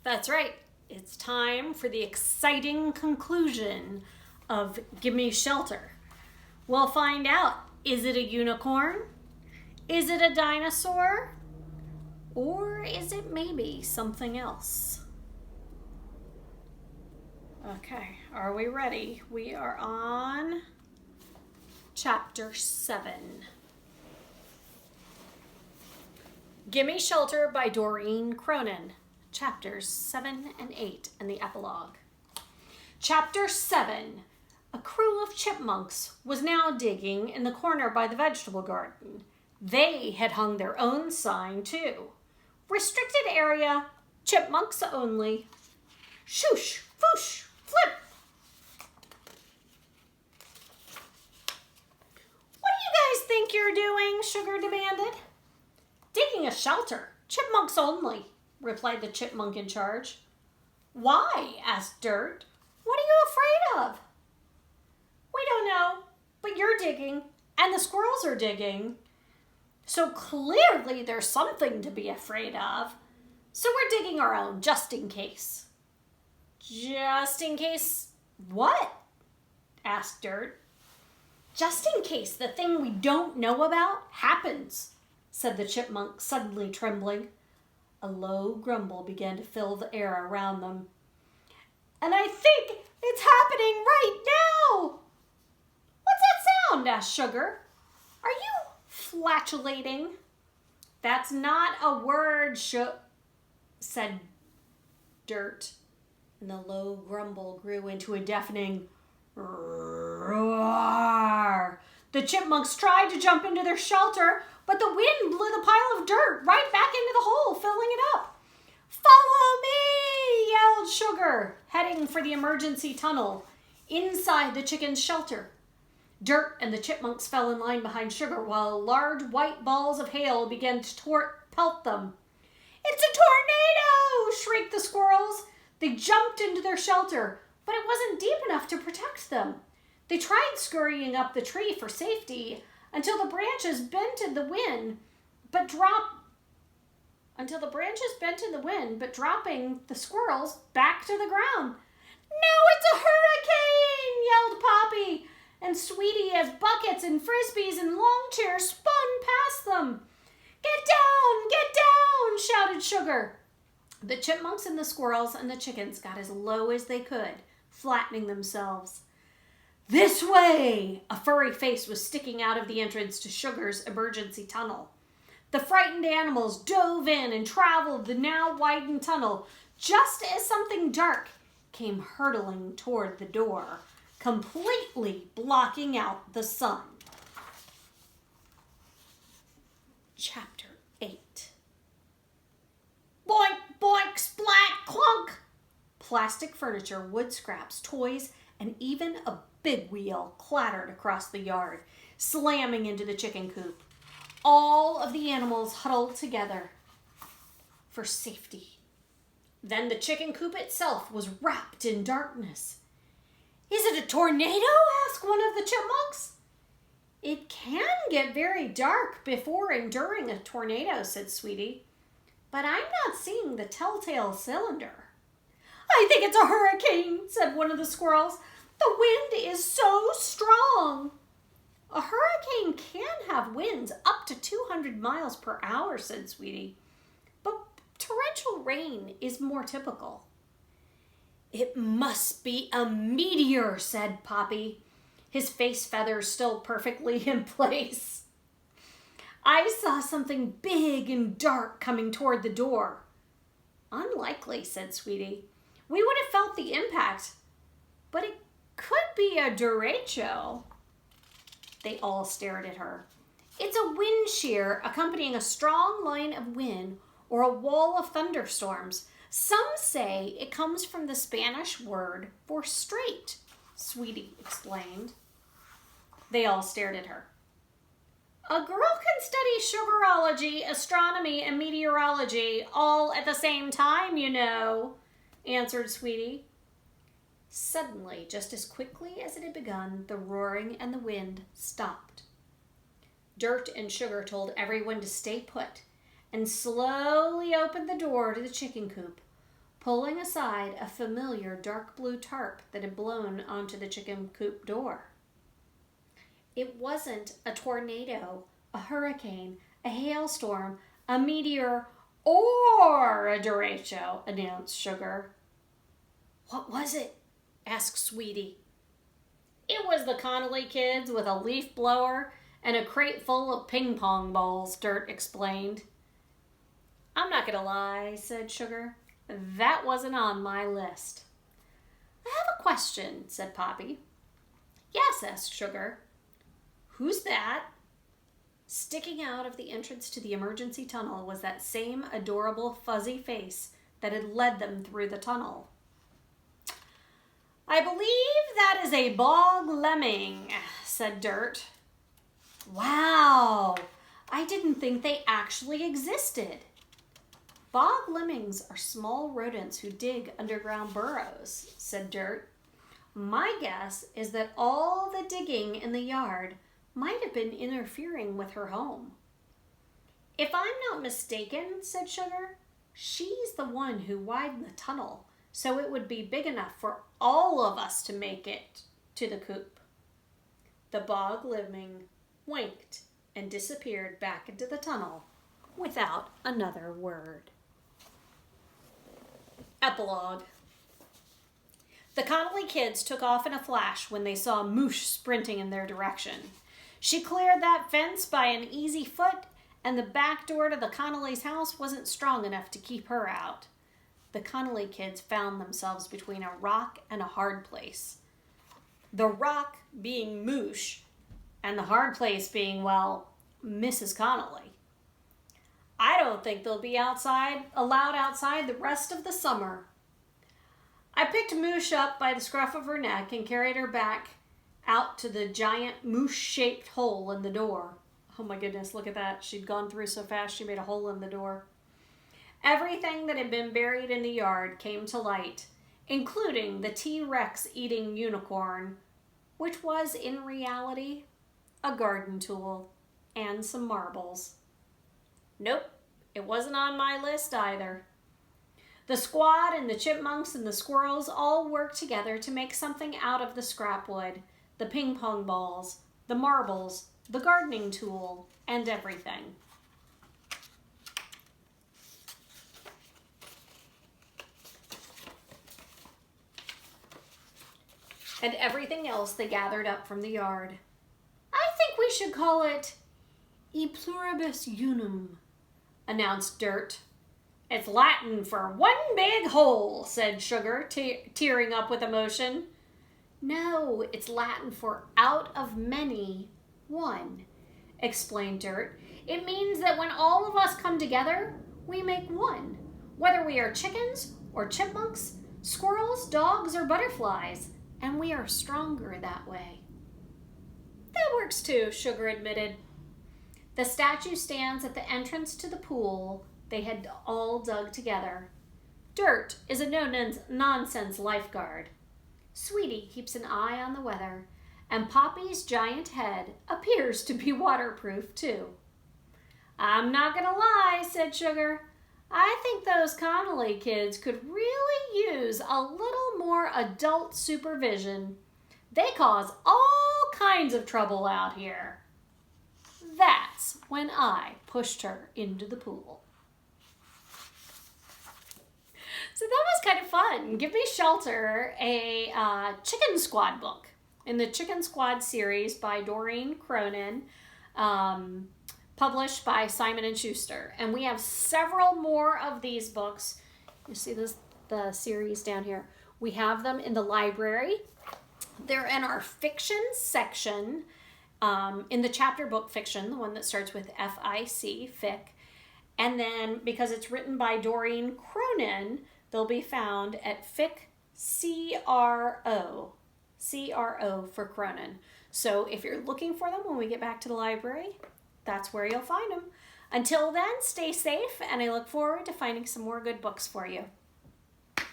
That's right. It's time for the exciting conclusion of Gimme Shelter. We'll find out, is it a unicorn? Is it a dinosaur? Or is it maybe something else? Okay, are we ready? We are on Chapter 7. Gimme Shelter by Doreen Cronin. Chapters 7 and 8 and the Epilogue. Chapter 7. A crew of chipmunks was now digging in the corner by the vegetable garden. They had hung their own sign too. Restricted area, chipmunks only. Shoosh, foosh, flip. What do you guys think you're doing? Sugar demanded. Digging a shelter, chipmunks only, replied the chipmunk in charge. Why? Asked Dirt. What are you afraid of? We don't know, but you're digging, and the squirrels are digging. So clearly there's something to be afraid of. So we're digging our own, just in case. Just in case what? Asked Dirt. Just in case the thing we don't know about happens, said the chipmunk, suddenly trembling. A low grumble began to fill the air around them. And I think it's happening right now. What's that sound? Asked Sugar. Are you flatulating? That's not a word, said Dirt. And the low grumble grew into a deafening roar. The chipmunks tried to jump into their shelter, but the wind blew the pile of dirt right back into the hole, filling it up. Follow me, yelled Sugar, heading for the emergency tunnel inside the chicken's shelter. Dirt and the chipmunks fell in line behind Sugar while large white balls of hail began to pelt them. It's a tornado, shrieked the squirrels. They jumped into their shelter, but it wasn't deep enough to protect them. They tried scurrying up the tree for safety until the branches bent in the wind, but dropping the squirrels back to the ground. No, it's a hurricane, yelled Poppy, and Sweetie as buckets and frisbees and lawn chairs spun past them. Get down, shouted Sugar. The chipmunks and the squirrels and the chickens got as low as they could, flattening themselves. This way! A furry face was sticking out of the entrance to Sugar's emergency tunnel. The frightened animals dove in and traveled the now widened tunnel just as something dark came hurtling toward the door, completely blocking out the sun. Chapter 8. Boink, boink, splat, clunk! Plastic furniture, wood scraps, toys, and even a big wheel clattered across the yard, slamming into the chicken coop. All of the animals huddled together for safety. Then the chicken coop itself was wrapped in darkness. Is it a tornado? Asked one of the chipmunks. It can get very dark before and during a tornado, said Sweetie, but I'm not seeing the telltale cylinder. I think it's a hurricane, said one of the squirrels. The wind is so strong. A hurricane can have winds up to 200 miles per hour, said Sweetie, but torrential rain is more typical. It must be a meteor, said Poppy, his face feathers still perfectly in place. I saw something big and dark coming toward the door. Unlikely, said Sweetie. We would have felt the impact, but it could be a derecho. They all stared at her. It's a wind shear accompanying a strong line of wind or a wall of thunderstorms. Some say it comes from the Spanish word for straight, Sweetie explained. They all stared at her. A girl can study sugarology, astronomy, and meteorology all at the same time, you know, answered Sweetie. Suddenly, just as quickly as it had begun, the roaring and the wind stopped. Dirt and Sugar told everyone to stay put and slowly opened the door to the chicken coop, pulling aside a familiar dark blue tarp that had blown onto the chicken coop door. It wasn't a tornado, a hurricane, a hailstorm, a meteor, or a derecho, announced Sugar. What was it? Asked Sweetie. It was the Connolly kids with a leaf blower and a crate full of ping pong balls, Dirt explained. I'm not gonna lie, said Sugar. That wasn't on my list. I have a question, said Poppy. Yes, asked Sugar. Who's that? Sticking out of the entrance to the emergency tunnel was that same adorable fuzzy face that had led them through the tunnel. I believe that is a bog lemming, said Dirt. Wow, I didn't think they actually existed. Bog lemmings are small rodents who dig underground burrows, said Dirt. My guess is that all the digging in the yard might have been interfering with her home. If I'm not mistaken, said Sugar, she's the one who widened the tunnel so it would be big enough for all of us to make it to the coop. The bog lemming winked and disappeared back into the tunnel without another word. Epilogue. The Connolly kids took off in a flash when they saw Moosh sprinting in their direction. She cleared that fence by an easy foot, and the back door to the Connolly's house wasn't strong enough to keep her out. The Connolly kids found themselves between a rock and a hard place. The rock being Moosh, and the hard place being, well, Mrs. Connolly. I don't think they'll be allowed outside the rest of the summer. I picked Moosh up by the scruff of her neck and carried her back out to the giant moosh-shaped hole in the door. Oh my goodness, look at that. She'd gone through so fast she made a hole in the door. Everything that had been buried in the yard came to light, including the T-Rex eating unicorn, which was in reality a garden tool and some marbles. Nope, it wasn't on my list either. The squad and the chipmunks and the squirrels all worked together to make something out of the scrap wood, the ping pong balls, the marbles, the gardening tool, and everything. And everything else they gathered up from the yard. I think we should call it E pluribus unum, announced Dirt. It's Latin for one big hole, said Sugar, tearing up with emotion. No, it's Latin for out of many, one, explained Dirt. It means that when all of us come together, we make one, whether we are chickens or chipmunks, squirrels, dogs, or butterflies, and we are stronger that way. That works too, Sugar admitted. The statue stands at the entrance to the pool they had all dug together. Dirt is a no-nonsense lifeguard. Sweetie keeps an eye on the weather, and Poppy's giant head appears to be waterproof too. I'm not gonna lie, said Sugar. I think those Connolly kids could really use a little more adult supervision. They cause all kinds of trouble out here. That's when I pushed her into the pool. So that was kind of fun. Give Me Shelter, a Chicken Squad book in the Chicken Squad series by Doreen Cronin, published by Simon & Schuster. And we have several more of these books. You see the series down here. We have them in the library. They're in our fiction section, in the chapter book fiction, the one that starts with F-I-C, fic. And then, because it's written by Doreen Cronin, they'll be found at fic C-R-O. C-R-O for Cronin. So if you're looking for them when we get back to the library, that's where you'll find them. Until then, stay safe, and I look forward to finding some more good books for you.